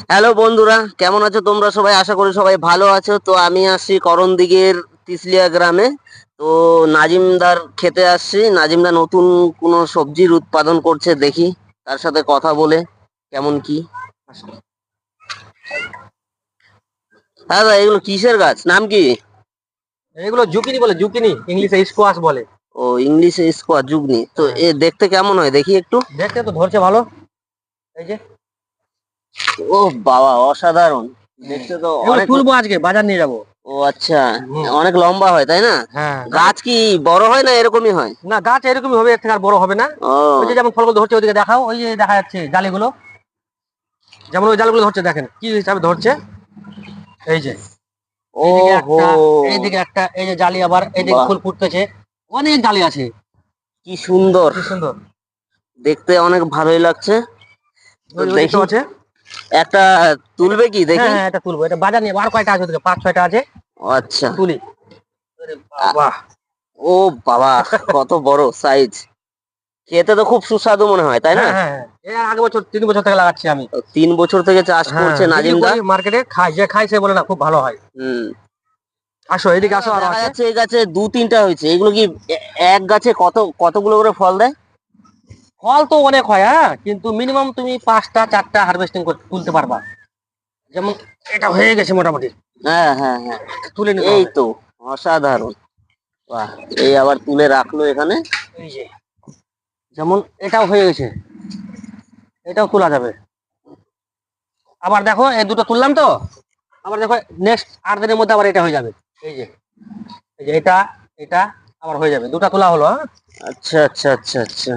Hello বন্ধুরা, কেমন আছো তোমরা সবাই? আশা করি সবাই ভালো আছো। তো আমি আসছি করণদিঘির তিসলিয়া গ্রামে। তো নাজিমদার খেতে আসছি। নাজিমদা নতুন কোনো সবজির উৎপাদন করছে, দেখি তার সাথে কথা বলে কেমন কি। হ্যাঁ দাদা, এগুলো কিসের গাছ, নাম কি? এগুলো জুকিনি বলে, জুকিনি ইংলিশে স্কোয়াশ বলে। ও, ইংলিশে স্কোয়াশ, জুগনি। তো হ্যাঁ, এ দেখতে কেমন হয় দেখি একটু। দেখতে তো ধরছে ভালো। এই যে ও বাবা, অসাধারণ! দেখতে তো এগুলো অনেক। তুলবো, আজকে বাজার নিয়ে যাবো। ও আচ্ছা, হুম। অনেক লম্বা হয় তাই না? হ্যাঁ, গাছ কি বড় হয় না এরকমই হয়? না গাছ এরকমই হবে, এর থেকে আর বড় হবে না। ওই যে ও যেমন ফলগুলো ধরছে, ওইদিকে দেখাও, ওই যে দেখা যাচ্ছে জালিগুলো, যেমন ওই জালগুলো ধরছে, দেখেন কি হিসাবে ধরছে। এই যে ও এইদিকে হো, একটা, এইদিকে একটা, এই যে জালি, আবার এইদিকে বাহ, ফুল ফুটতেছে। অনেক জালি আছে। কি সুন্দর! কি সুন্দর। দেখতে অনেক ভালোই লাগছে। তো ওই দেখি, ওইদিকটাও আছে। একটা এটা, তুলবে কি হ্যাঁ দেখি? হ্যাঁ, এটা তুলবো। এটা বাজার নিয়ে, আর কয়টা আছে ওদিকে? 5-6টা আছে। ও আচ্ছা। তুলি। আরে আ- বাবা! ও বাবা, কত বড় সাইজ! খেতে তো খুব সুস্বাদু মনে হয় তাই না? হ্যাঁ হ্যাঁ হ্যাঁ, এর আগে বছর, 3 বছর থেকে লাগাচ্ছি আমি। 3 বছর থেকে চাষ হ্যাঁ, করছে বিক্রি নাজিমদা। করি মার্কেটে, খাই, যে খাই সে বলে না খুব ভালো হয়। হুম। আসো এদিকে, দাদা, আসো, আরো দেখা আছে। যাচ্ছে এই গাছে 2-3টা হয়েছে। এগুলো কি এক গাছে কতগুলো করে ফল দেয়? ফল তো অনেক হয়, হ্যাঁ, কিন্তু মিনিমাম তুমি 5টা 4টা হারভেস্টিং তুলতে পারবা। যেমন এটা হয়ে গেছে মোটামুটি, হ্যাঁ হ্যাঁ হ্যাঁ, তুলে নিতে এই হবে। তো, অসাধারণ! বাহ, এই আবার তুলে রাখলো এখানে। এই যে যেমন এটাও হয়ে গেছে, এটাও তোলা যাবে। আবার দেখো, এই দুটো তুললাম তো, আবার দেখো নেক্সট 8 দিনের মধ্যে আবার এটা হয়ে যাবে। এই যে, এই যে এটা, এটা আবার হয়ে যাবে। দুটা তোলা হলো, হ্যাঁ। আচ্ছা আচ্ছা আচ্ছা আচ্ছা।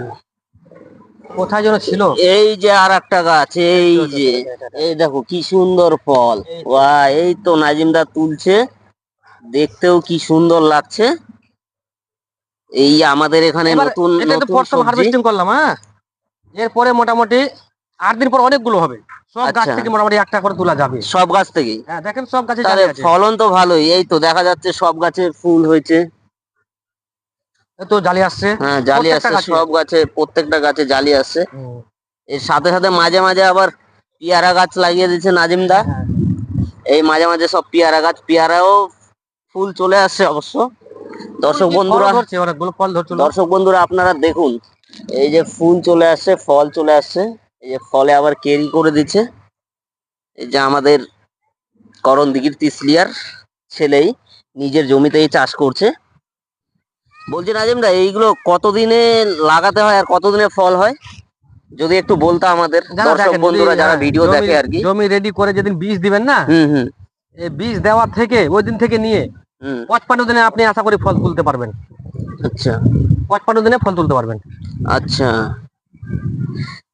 কোথায় যেন ছিল। এই যে আর একটা গাছ, এই এই তো, যে, এটা। এই দেখো কি সুন্দর ফল! এই তো। বাহ, এই তো নাজিমদা তুলছে। দেখতেও কি সুন্দর লাগছে। এই আমাদের এখানে এবার নতুন এটা তো নতুন প্রথম সবজি। হারভেস্টিং করলাম, হ্যাঁ। এরপরে মোটামুটি 8 দিন পর অনেকগুলো হবে। সব গাছ আচ্ছা, থেকে মোটামুটি একটা করে তোলা যাবে। সব গাছ থেকেই? হ্যাঁ, দেখেন সব গাছে তাহলে জালি আছে। ফলন তো ভালোই। এই তো দেখা যাচ্ছে সব গাছে ফুল হয়েছে। এই তো জালি আসছে হ্যাঁ, জালি প্রত্যেকটা আসছে গাছে। সব গাছে, প্রত্যেকটা গাছে জালি আসছে। হুম। এর সাথে সাথে মাঝে মাঝে আবার পেয়ারা গাছ লাগিয়ে দিচ্ছে নাজিমদা। হ্যাঁ হ্যাঁ, এই মাঝে মাঝে সব পেয়ারা গাছ, পেয়ারাও ফুল চলে আসছে অবশ্য। দর্শক এমনকি ফলও বন্ধুরা, ধরছে, অনেকগুলো ফল ধরছিল। দর্শক বন্ধুরা আপনারা দেখুন, এই যে ফুল চলে আসছে, ফল চলে আসছে। এই যে ফলে আবার কেরি করে দিচ্ছে। এই যে আমাদের করণদিঘির তিসলিয়ার ছেলেই নিজের জমিতেই চাষ করছে। বলছি নাজিম দা, এইগুলো কতদিনে লাগাতে হয় আর কতদিনে ফল হয়, যদি একটু বলতো আমাদের যারা দর্শক দেখেন, যদি, বন্ধুরা যারা হ্যাঁ, ভিডিও জমি দেখে আর কি। জমি রেডি করে যেদিন বীজ দিবেন না, হুম হুম এই বীজ দেওয়া থেকে ওই দিন থেকে নিয়ে হুম। 55 দিনে আপনি আশা করি ফল তুলতে পারবেন। আচ্ছা 55 দিনে ফল তুলতে পারবেন। আচ্ছা।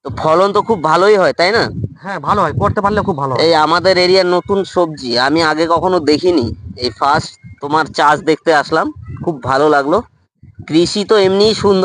তো ফলন তো খুব ভালোই হয় তাই না? হ্যাঁ, ভালো হয়, করতে পারলে খুব ভালো হয়। এই আমাদের এরিয়ার নতুন সবজি, আমি আগে কখনো দেখিনি। এই ফার্স্ট তোমার চাষ দেখতে আসলাম, খুব ভালো লাগলো। কৃষি তো এমনিই সুন্দর।